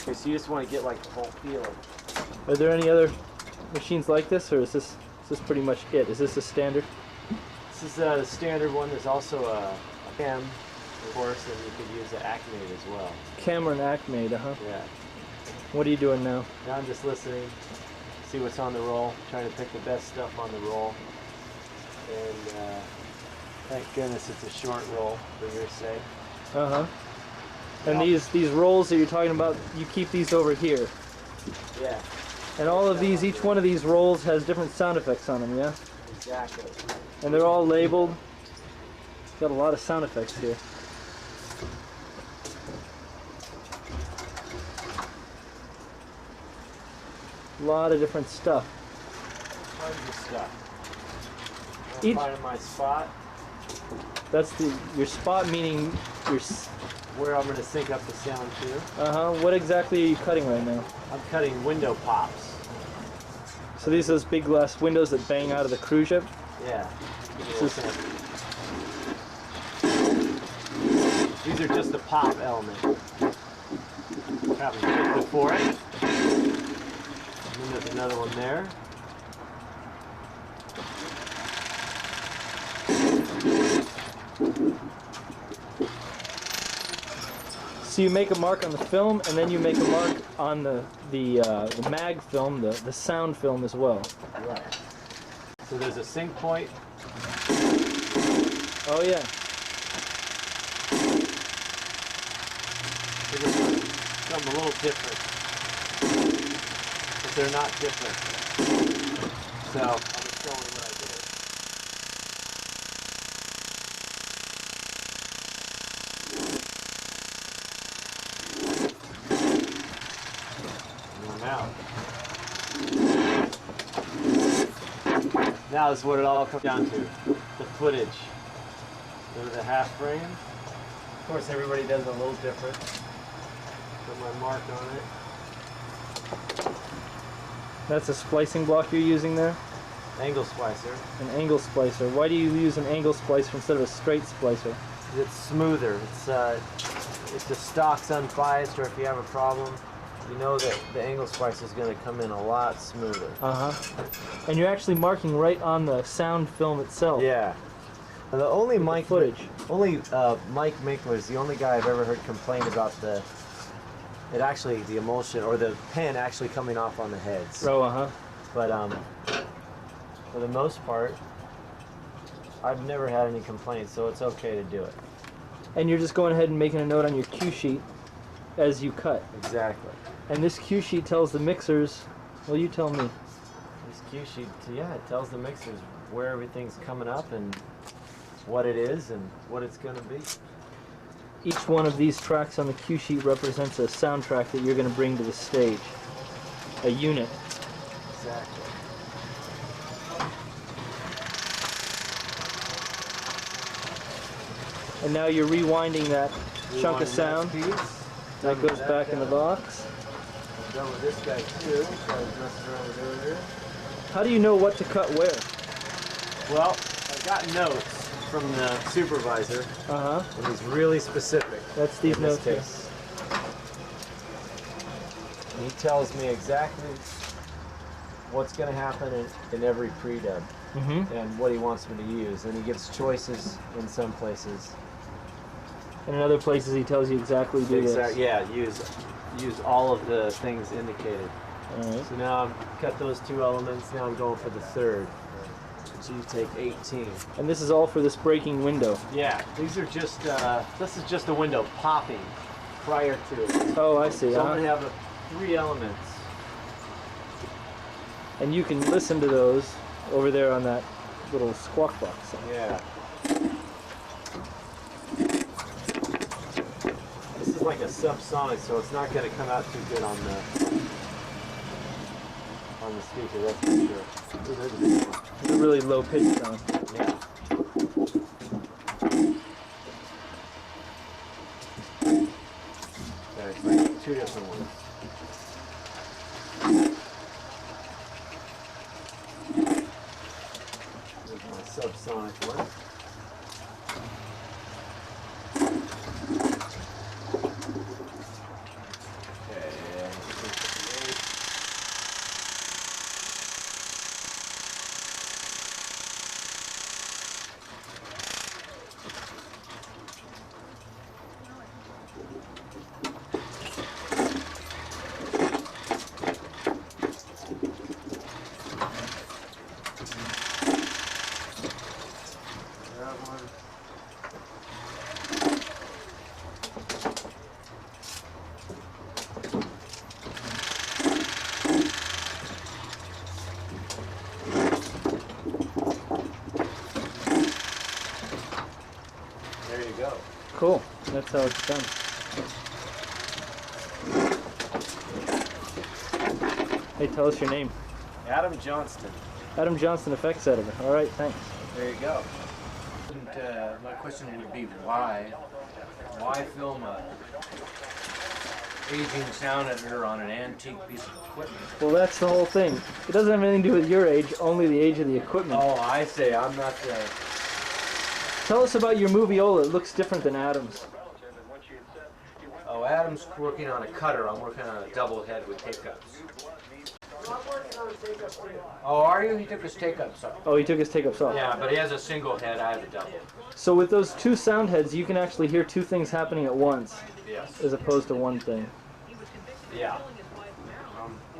Okay, so you just want to get like the whole feel of it. Are there any other machines like this, or is this pretty much it? Is this a standard? This is the standard one. There's also a cam, of course, and you could use an Acme as well. Camera and Acme, huh? Yeah. What are you doing now? Now I'm just listening, see what's on the roll, trying to pick the best stuff on the roll. And thank goodness it's a short roll for your sake. Uh-huh. And these rolls that you're talking about, you keep these over here. Yeah. And all of these, each one of these rolls has different sound effects on them, yeah? Exactly. And they're all labeled. Got a lot of sound effects here. A lot of different stuff. Tons of stuff. Each, finding my spot. That's your spot, meaning your... Where I'm going to sync up the sound to. Uh-huh. What exactly are you cutting right now? I'm cutting window pops. So these are those big glass windows that bang out of the cruise ship? Yeah. These are just the pop element. Haven't picked before it. And then there's another one there. So you make a mark on the film, and then you make a mark on the mag film, the sound film as well. Right. So there's a sync point. Oh yeah. Something a little different, but they're not different. So I'll just show you what I did. Now this is what it all comes down to, the footage. Go to the half frame. Of course everybody does it a little different. Put my mark on it. That's a splicing block you're using there? Angle splicer. An angle splicer. Why do you use an angle splicer instead of a straight splicer? It's smoother. If the stock's unbiased or if you have a problem, you know that the angle splicer is going to come in a lot smoother. Uh-huh. And you're actually marking right on the sound film itself. Yeah. And the only Mike footage. Mike Minkler is the only guy I've ever heard complain about the emulsion or the pen actually coming off on the heads. Oh, uh-huh. But for the most part, I've never had any complaints, so it's okay to do it. And you're just going ahead and making a note on your cue sheet as you cut. Exactly. And this cue sheet tells the mixers, well, you tell me. This cue sheet, yeah, it tells the mixers where everything's coming up and what it is and what it's going to be. Each one of these tracks on the cue sheet represents a soundtrack that you're going to bring to the stage. A unit. Exactly. And now you're rewinding that chunk of sound. That goes back in the box. I'm done with this guy too, so I was messing around with earlier. How do you know what to cut where? Well, I got notes from the supervisor. Uh-huh. And he's really specific. That's these in this notes here. case. And he tells me exactly what's going to happen in every pre-dub and what he wants me to use. And he gives choices in some places. And in other places he tells you exactly do this. Yeah, use all of the things indicated. All right. So now I've cut those two elements. Now I'm going for the third. So you take 18. And this is all for this breaking window. Yeah, these are just, this is just a window popping prior to it. Oh, I see. So I'm going to have 3 elements. And you can listen to those over there on that little squawk box. Yeah. This is like a subsonic, so it's not going to come out too good on the speaker, that's for sure. Ooh, there's a big one. It's a really low pitch sound. Yeah. There's 2 different ones. There's my subsonic one. Okay. Cool. That's how it's done. Hey, tell us your name. Adam Johnston. Adam Johnston, effects editor. All right, thanks. There you go. And, my question would be why? Why film a aging sound editor on an antique piece of equipment? Well, that's the whole thing. It doesn't have anything to do with your age, only the age of the equipment. Oh, I say. I'm not the... Tell us about your Moviola. It looks different than Adam's. Oh, Adam's working on a cutter. I'm working on a double head with take-ups. Oh, are you? He took his take-ups off. Oh, he took his take-ups off. Yeah, but he has a single head. I have a double. So with those two sound heads, you can actually hear two things happening at once, Yes. as opposed to one thing. Yeah.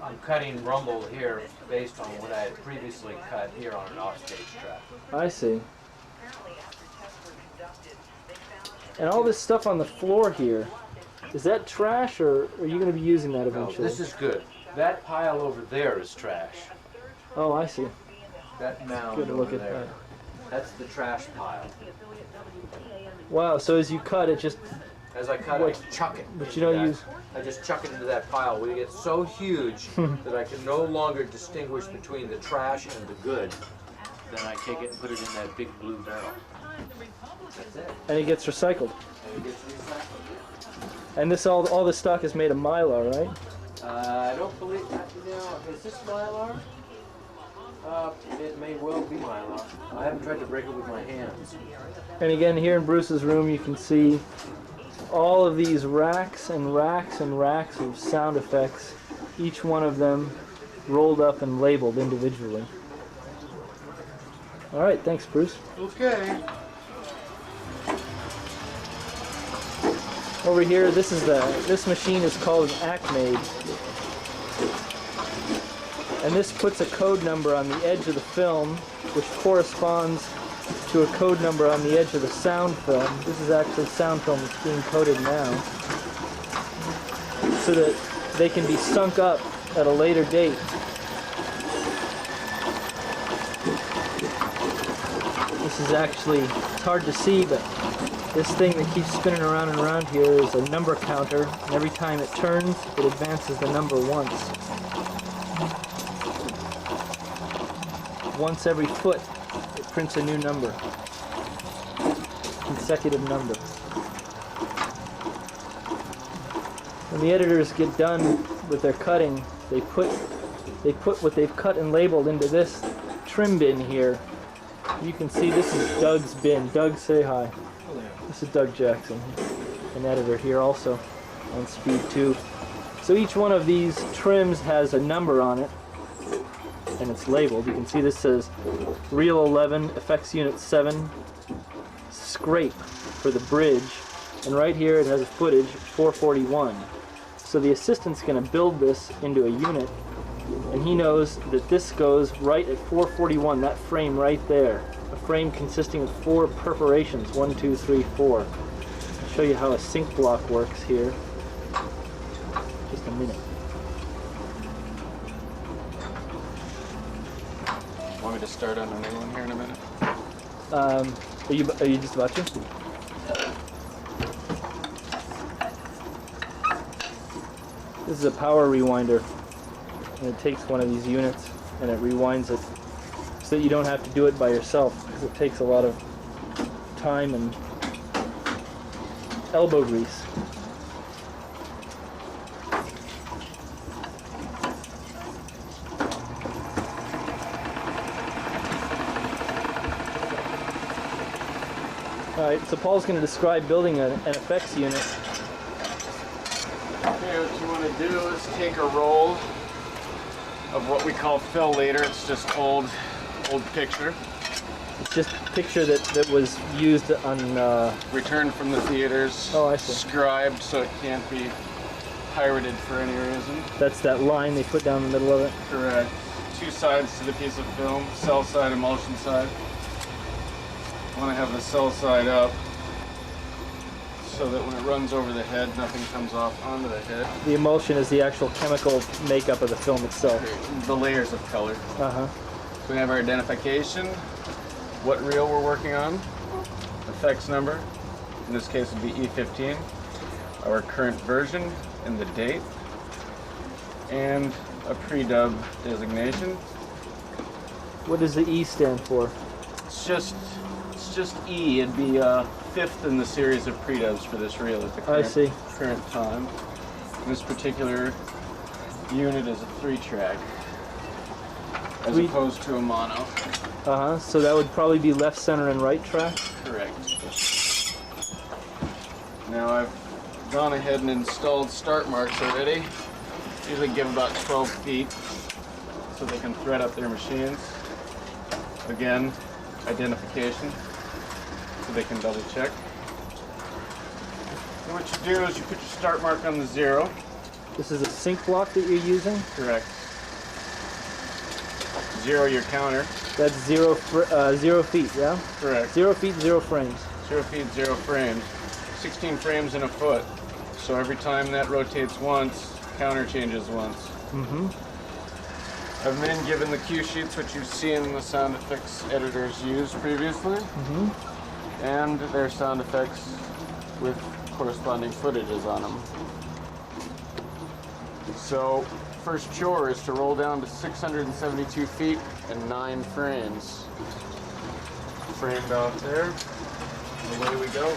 I'm cutting rumble here based on what I had previously cut here on an offstage track. I see. And all this stuff on the floor here, is that trash, or are you going to be using that No, eventually? this is good. That pile over there is trash. Oh, I see. That mound Good to look over at there. that. That's the trash pile. Wow, so as you cut, it just... As I cut, What? I chuck it. But you don't into that. use... I just chuck it into that pile. We get so huge that I can no longer distinguish between the trash and the good. Then I take it and put it in that big blue barrel. That's it. And it gets recycled. And it gets recycled. And this all this stock is made of Mylar, right? I don't believe that. Is this Mylar? It may well be Mylar. I haven't tried to break it with my hands. And again, here in Bruce's room, you can see all of these racks and racks and racks of sound effects, each one of them rolled up and labeled individually. All right, thanks, Bruce. Okay. Over here, this machine is called an Acmade, and this puts a code number on the edge of the film, which corresponds to a code number on the edge of the sound film. This is actually sound film that's being coded now, so that they can be sunk up at a later date. This is actually, it's hard to see, but this thing that keeps spinning around and around here is a number counter, and every time it turns, it advances the number once. Once every foot, it prints a new number. Consecutive number. When the editors get done with their cutting, they put what they've cut and labeled into this trim bin here. You can see this is Doug's bin. Doug, say hi. This is Doug Jackson, an editor here also on Speed 2. So each one of these trims has a number on it, and it's labeled. You can see this says Reel 11, Effects Unit 7, Scrape for the bridge, and right here it has a footage 441. So the assistant's going to build this into a unit, and he knows that this goes right at 441, that frame right there. A frame consisting of 4 perforations, 1, 2, 3, 4. I'll show you how a sync block works here. Just a minute. Want me to start on a new one here in a minute? Are you just about to? This is a power rewinder, and it takes one of these units and it rewinds it so that you don't have to do it by yourself, because it takes a lot of time and elbow grease. Alright, so Paul's going to describe building an effects unit. Okay, what you want to do is take a roll of what we call fill later. It's just old picture. It's just a picture that was used on... Returned from the theaters. Oh, I see. Scribed so it can't be pirated for any reason. That's that line they put down the middle of it. Correct. 2 sides to the piece of film, cell side, emulsion side. Want to have the cell side up so that when it runs over the head, nothing comes off onto the head. The emulsion is the actual chemical makeup of the film itself. The layers of color. Uh-huh. So we have our identification, what reel we're working on, effects number, In this case would be E15, our current version and the date, and a pre-dub designation. What does the E stand for? It's just E. It'd be fifth in the series of pre-dubs for this reel at the current time. This particular unit is a 3-track as opposed to a mono. So that would probably be left, center, and right track? Correct. Now I've gone ahead and installed start marks already. Usually give about 12 feet so they can thread up their machines. Again, identification so they can double check. And what you do is you put your start mark on the 0. This is a sync block that you're using? Correct. 0 your counter. That's 0 feet, yeah? Correct. 0 feet, 0 frames. 0 feet, 0 frames. 16 frames in a foot. So every time that rotates once, counter changes once. Mm-hmm. I've been given the cue sheets, which you've seen the sound effects editors use previously, and their sound effects with corresponding footages on them. So, first chore is to roll down to 672 feet and 9 frames. Framed off there. Away we go.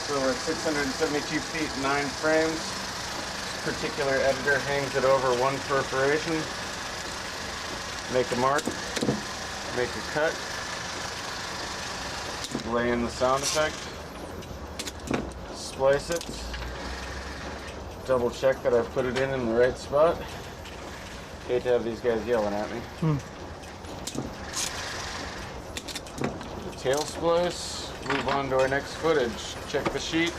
So we're at 672 feet, 9 frames. This particular editor hangs it over one perforation. Make a mark, make a cut, lay in the sound effect, splice it, double check that I've put it in the right spot. Hate to have these guys yelling at me. The tail splice. Move on to our next footage. Check the sheet.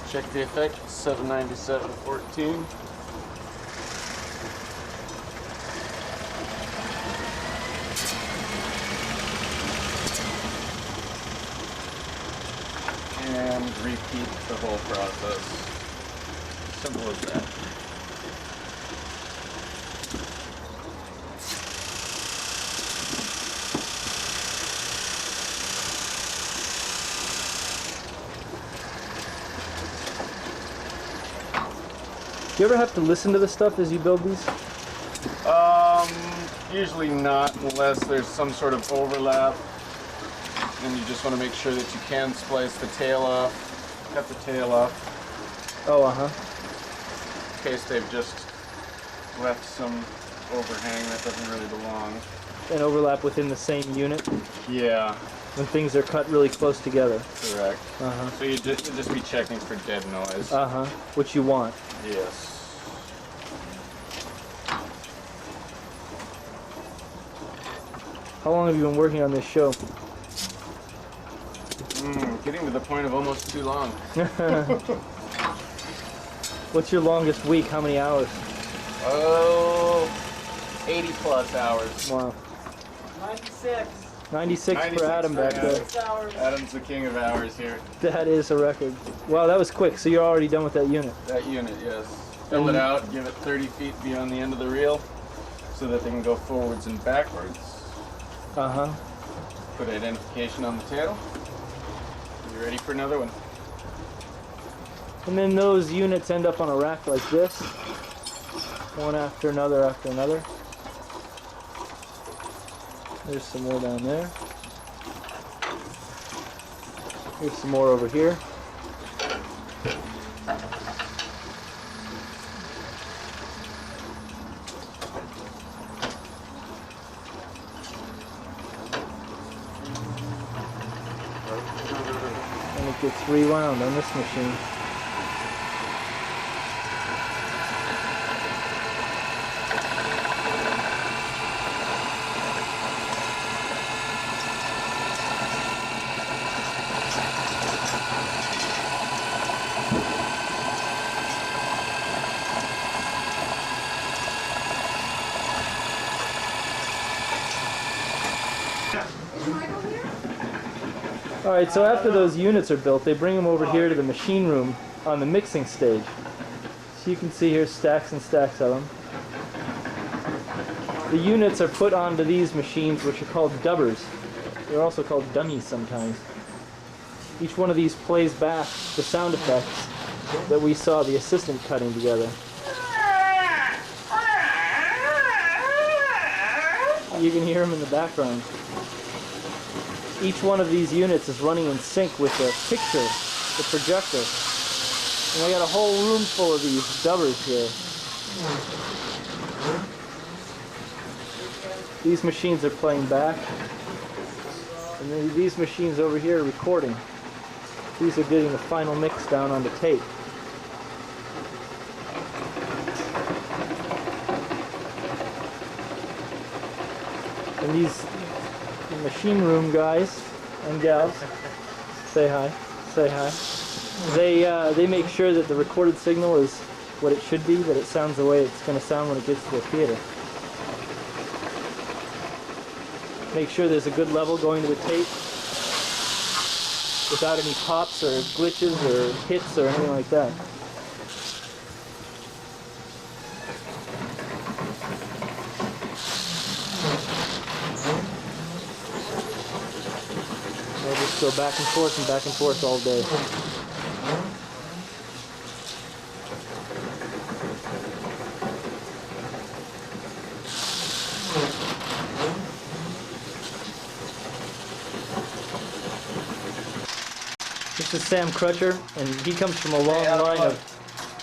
Check the effect. 797.14. And repeat the whole process. Simple as that. Do you ever have to listen to the stuff as you build these? Usually not, unless there's some sort of overlap, and you just want to make sure that you can splice the tail off, cut the tail off. Oh, In case they've just left some overhang that doesn't really belong. And overlap within the same unit Yeah, when things are cut really close together. correct. So you'd just be checking for dead noise. Which you want. Yes. How long have you been working on this show? Getting to the point of almost too long. What's your longest week? How many hours? Oh, 80 plus hours. Wow. 96. 96 for Adam back there. Hours. Adam's the king of hours here. That is a record. Wow, that was quick. So you're already done with that unit. That unit, yes. Fill it out, give it 30 feet beyond the end of the reel so that they can go forwards and backwards. Put identification on the tail. You ready for another one? And then those units end up on a rack like this. One after another after another. There's some more down there. Here's some more over here. And it gets rewound on this machine. Alright, so after those units are built, they bring them over here to the machine room on the mixing stage. So you can see here stacks and stacks of them. The units are put onto these machines, which are called dubbers. They're also called dummies sometimes. Each one of these plays back the sound effects that we saw the assistant cutting together. You can hear them in the background. Each one of these units is running in sync with the picture, the projector. And I got a whole room full of these dubbers here. These machines are playing back. And then these machines over here are recording. These are getting the final mix down onto tape. And these machine room guys and gals, say hi, say hi. They make sure that the recorded signal is what it should be, that it sounds the way it's going to sound when it gets to the theater. Make sure there's a good level going to the tape without any pops or glitches or hits or anything like that. They'll just go back and forth all day. This is Sam Crutcher, and he comes from a long line of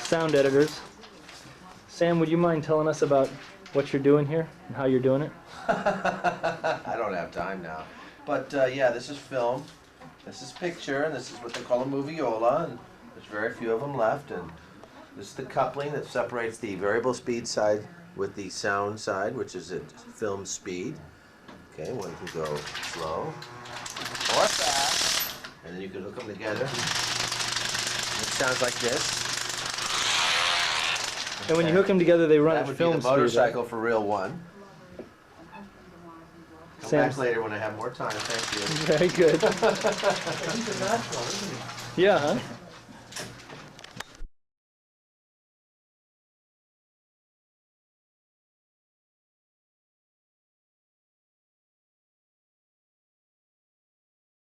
sound editors. Sam, would you mind telling us about what you're doing here and how you're doing it? I don't have time now. But yeah, this is film, this is picture, and this is what they call a moviola, and there's very few of them left. And this is the coupling that separates the variable speed side with the sound side, which is at film speed. Okay, one can go slow or fast, and then you can hook them together. It sounds like this. And when you hook them together, they run That at would film be the speed. motorcycle for real one. Come Sam's- back later when I have more time. Thank you. Very good. He's a natural, isn't he? Yeah, huh?